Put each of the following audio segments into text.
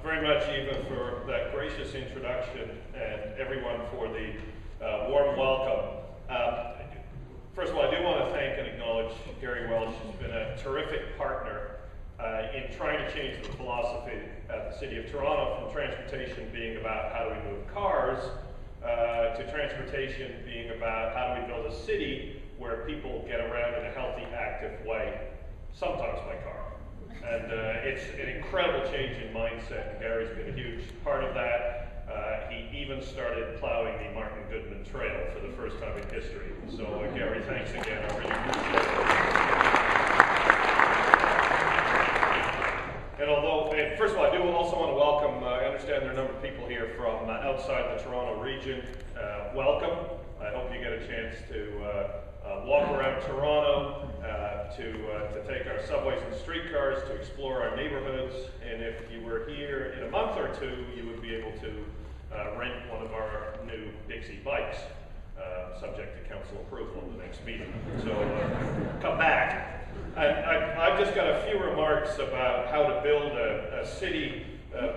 very much, Eva, for that gracious introduction and everyone for the warm welcome. First of all, I do want to thank and acknowledge Gary Welch. He's been a terrific partner in trying to change the philosophy at the City of Toronto from transportation being about how do we move cars to transportation being about how do we build a city where people get around in a healthy, active way, sometimes by car. And it's an incredible change in mindset, and Gary's been a huge part of that. He even started plowing the Martin Goodman Trail for the first time in history. So Gary, thanks again, I really appreciate it. And although, first of all, I do also want to welcome, I understand there are a number of people here from outside the Toronto region. Welcome. I hope you get a chance to walk around Toronto, to take our subways and streetcars, to explore our neighborhoods, and if you were here in a month or two, you would be able to rent one of our new Dixie bikes, subject to council approval in the next meeting. So come back. I've just got a few remarks about how to build a city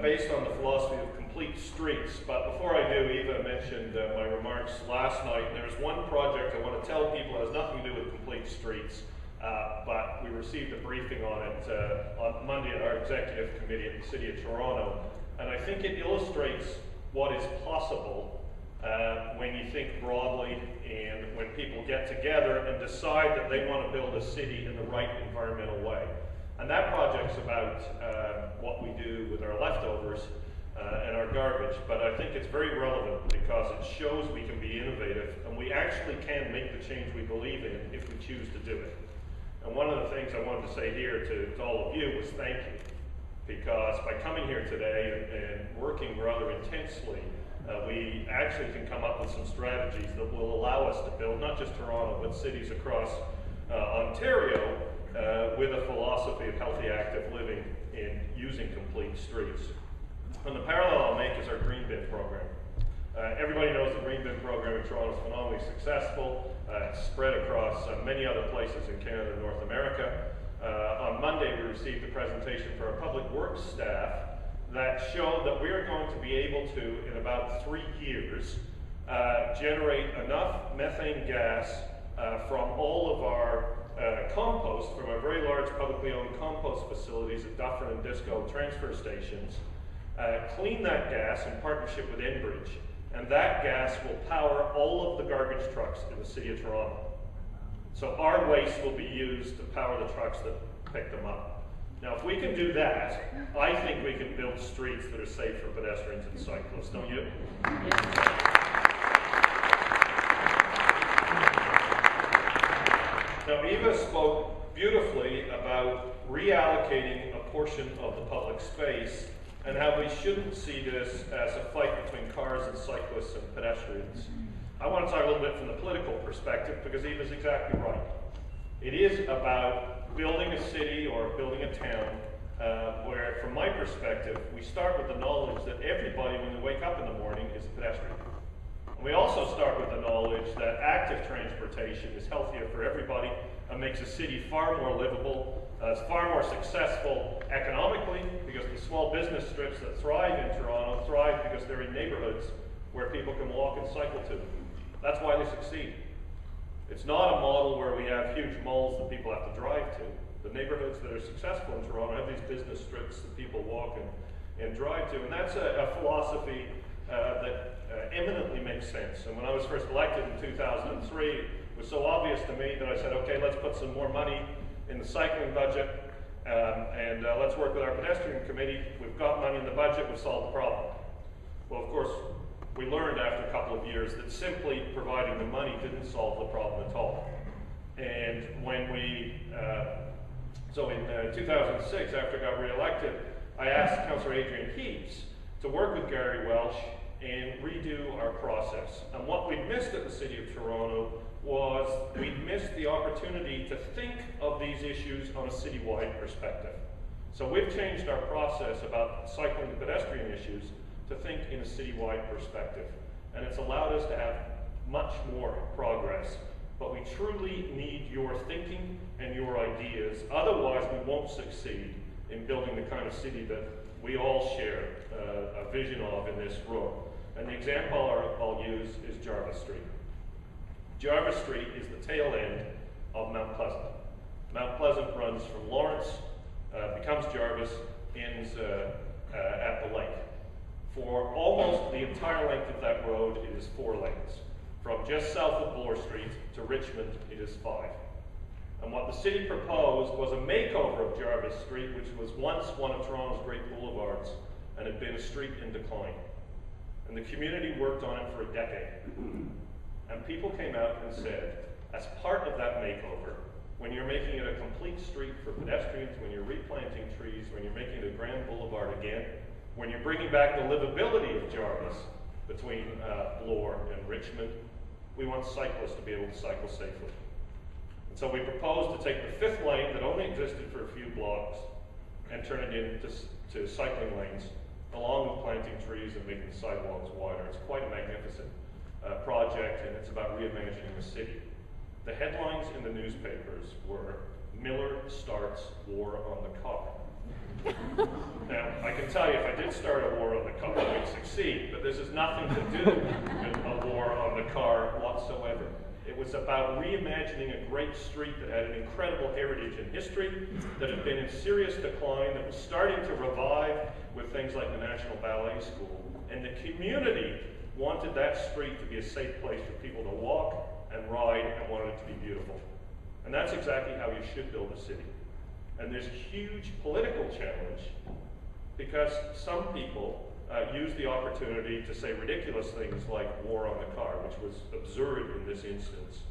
based on the philosophy of complete streets. But before I do, Eva mentioned my remarks last night. And there's one project I want to tell people has nothing to do with complete streets, but we received a briefing on it on Monday at our executive committee at the City of Toronto. And I think it illustrates what is possible when you think broadly and when people get together and decide that they want to build a city in the right environmental way. And that project's about what we do with our leftovers and our garbage, but I think it's very relevant because it shows we can be innovative and we actually can make the change we believe in if we choose to do it. And one of the things I wanted to say here to all of you was thank you, because by coming here today and working rather intensely, we actually can come up with some strategies that will allow us to build not just Toronto, but cities across Ontario with a philosophy of healthy, active living in using complete streets. And the parallel I'll make is our Green Bin program. Everybody knows the Green Bin program in Toronto is phenomenally successful. It's spread across many other places in Canada and North America. On Monday, we received a presentation for our public works staff that showed that we are going to be able to, in about 3 years, generate enough methane gas from all of our compost, from our very large publicly owned compost facilities at Dufferin and Disco transfer stations, clean that gas in partnership with Enbridge, and that gas will power all of the garbage trucks in the City of Toronto. So our waste will be used to power the trucks that pick them up. Now, if we can do that, I think we can build streets that are safe for pedestrians and cyclists, don't you? Now, Eva spoke beautifully about reallocating a portion of the public space and how we shouldn't see this as a fight between cars and cyclists and pedestrians. I want to talk a little bit from the political perspective because Eva's exactly right. It is about building a city or building a town where, from my perspective, we start with the knowledge that everybody, when they wake up in the morning, is a pedestrian. And we also start with the knowledge that active transportation is healthier for everybody and makes a city far more livable. It's far more successful economically because the small business strips that thrive in Toronto thrive because they're in neighborhoods where people can walk and cycle to. That's why they succeed. It's not a model where we have huge malls that people have to drive to. The neighborhoods that are successful in Toronto have these business strips that people walk and drive to. And that's a philosophy that eminently makes sense. And when I was first elected in 2003, it was so obvious to me that I said, okay, let's put some more money in the cycling budget and let's work with our pedestrian committee. We've got money in the budget, we've solved the problem. Well, of course, we learned after a couple of years that simply providing the money didn't solve the problem at all. And when we, so in 2006, after I got re-elected, I asked Councillor Adrian Heaps to work with Gary Welch and redo our process. And what we'd missed at the City of Toronto was we'd missed the opportunity to think of these issues on a citywide perspective. So we've changed our process about cycling and pedestrian issues to think in a citywide perspective. And it's allowed us to have much more progress. But we truly need your thinking and your ideas. Otherwise, we won't succeed in building the kind of city that we all share a vision of in this room. And the example I'll use is Jarvis Street. Jarvis Street is the tail end of Mount Pleasant. Mount Pleasant runs from Lawrence, becomes Jarvis, ends at the lake. For almost the entire length of that road, it is 4 lanes. From just south of Bloor Street to Richmond, it is 5. And what the city proposed was a makeover of Jarvis Street, which was once one of Toronto's great boulevards and had been a street in decline. And the community worked on it for a decade. And people came out and said, as part of that makeover, when you're making it a complete street for pedestrians, when you're replanting trees, when you're making it a grand boulevard again, when you're bringing back the livability of Jarvis between Bloor and Richmond, we want cyclists to be able to cycle safely. And so we proposed to take the 5th lane that only existed for a few blocks and turn it into cycling lanes, along with planting trees and making the sidewalks wider. It's quite a magnificent project, and it's about reimagining the city. The headlines in the newspapers were, "Miller starts war on the car." Now, I can tell you, if I did start a war on the car, we'd succeed, but this has nothing to do with a war on the car whatsoever. It was about reimagining a great street that had an incredible heritage and history, that had been in serious decline, that was starting to revive with things like the National Ballet School. And the community wanted that street to be a safe place for people to walk and ride, and wanted it to be beautiful. And that's exactly how you should build a city. And there's a huge political challenge because some people use the opportunity to say ridiculous things like war on the car, which was absurd in this instance.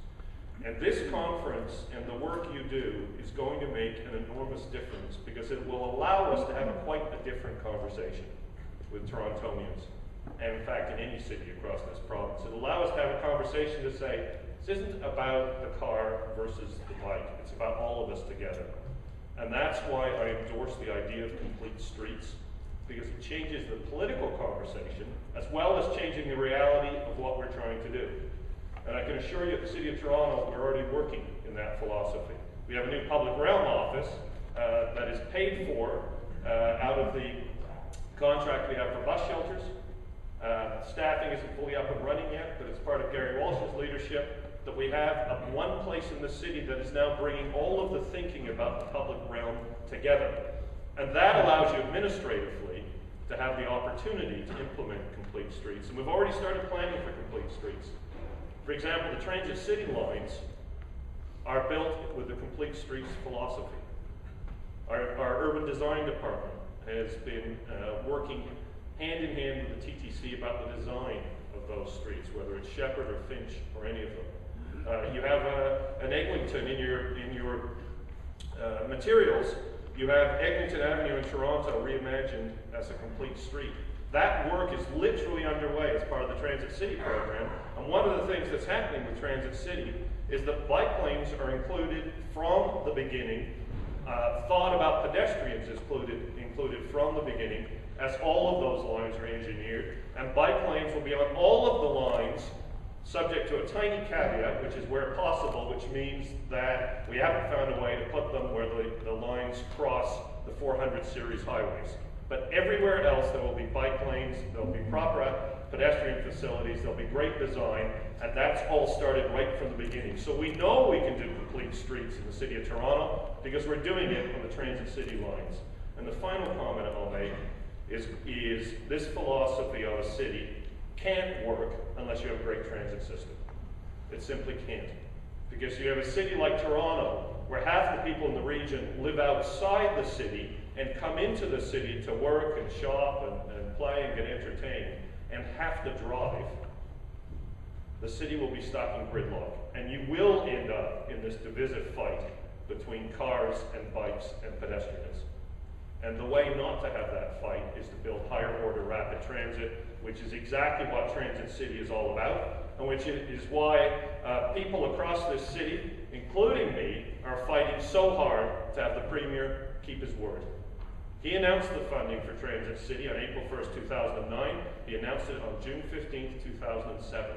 And this conference and the work you do is going to make an enormous difference because it will allow us to have quite a different conversation with Torontonians, and in fact in any city across this province. It'll allow us to have a conversation to say, this isn't about the car versus the bike, it's about all of us together. And that's why I endorse the idea of complete streets, because it changes the political conversation as well as changing the reality of what we're trying to do. And I can assure you at the City of Toronto, we're already working in that philosophy. We have a new public realm office that is paid for out of the contract we have for bus shelters. Staffing isn't fully up and running yet, but it's part of Gary Walsh's leadership that we have one place in the city that is now bringing all of the thinking about the public realm together. And that allows you administratively to have the opportunity to implement complete streets. And we've already started planning for complete streets. For example, the Transit City lines are built with the complete streets philosophy. Our urban design department has been working hand in hand with the TTC about the design of those streets, whether it's Shepherd or Finch or any of them. You have an Eglinton in your materials. You have Eglinton Avenue in Toronto reimagined as a complete street. That work is literally underway as part of the Transit City program. And one of the things that's happening with Transit City is that bike lanes are included from the beginning. Thought about pedestrians is included from the beginning, as all of those lines are engineered. And bike lanes will be on all of the lines, subject to a tiny caveat, which is where possible, which means that we haven't found a way to put them where the lines cross the 400 series highways. But everywhere else there will be bike lanes, there will be proper pedestrian facilities, there'll be great design, and that's all started right from the beginning. So we know we can do complete streets in the City of Toronto because we're doing it on the Transit City lines. And the final comment I'll make is this philosophy of a city can't work unless you have a great transit system. It simply can't. Because you have a city like Toronto, where half the people in the region live outside the city and come into the city to work and shop and play and get entertained, and have to drive. The city will be stuck in gridlock, and you will end up in this divisive fight between cars and bikes and pedestrians. And the way not to have that fight is to build higher order rapid transit, which is exactly what Transit City is all about, and which is why people across this city, including me, are fighting so hard to have the Premier keep his word. He announced the funding for Transit City on April 1st, 2009. He announced it on June 15th, 2007.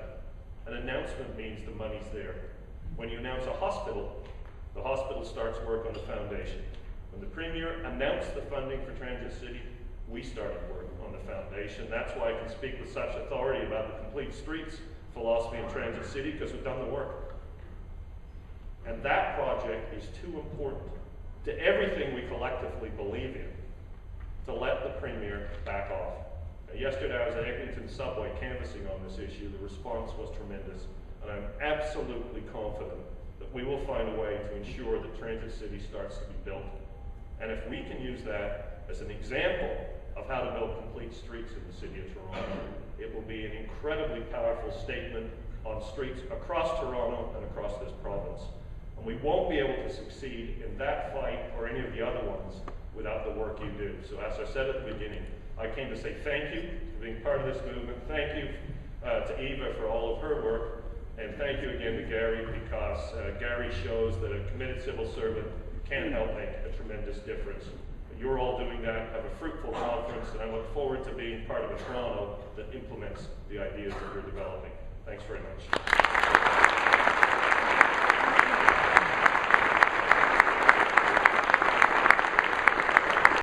An announcement means the money's there. When you announce a hospital, the hospital starts work on the foundation. When the Premier announced the funding for Transit City, we started work on the foundation. That's why I can speak with such authority about the complete streets philosophy in Transit City, because we've done the work. And that project is too important to everything we collectively believe in to let the Premier back off. Now, yesterday I was at Eglinton Subway canvassing on this issue. The response was tremendous, and I'm absolutely confident that we will find a way to ensure that Transit City starts to be built. And if we can use that as an example of how to build complete streets in the city of Toronto, it will be an incredibly powerful statement on streets across Toronto and across this province. And we won't be able to succeed in that fight or any of the other ones without the work you do. So as I said at the beginning, I came to say thank you for being part of this movement. Thank you to Eva for all of her work. And thank you again to Gary, because Gary shows that a committed civil servant can help make a tremendous difference. You're all doing that. Have a fruitful conference, and I look forward to being part of a Toronto that implements the ideas that we're developing. Thanks very much.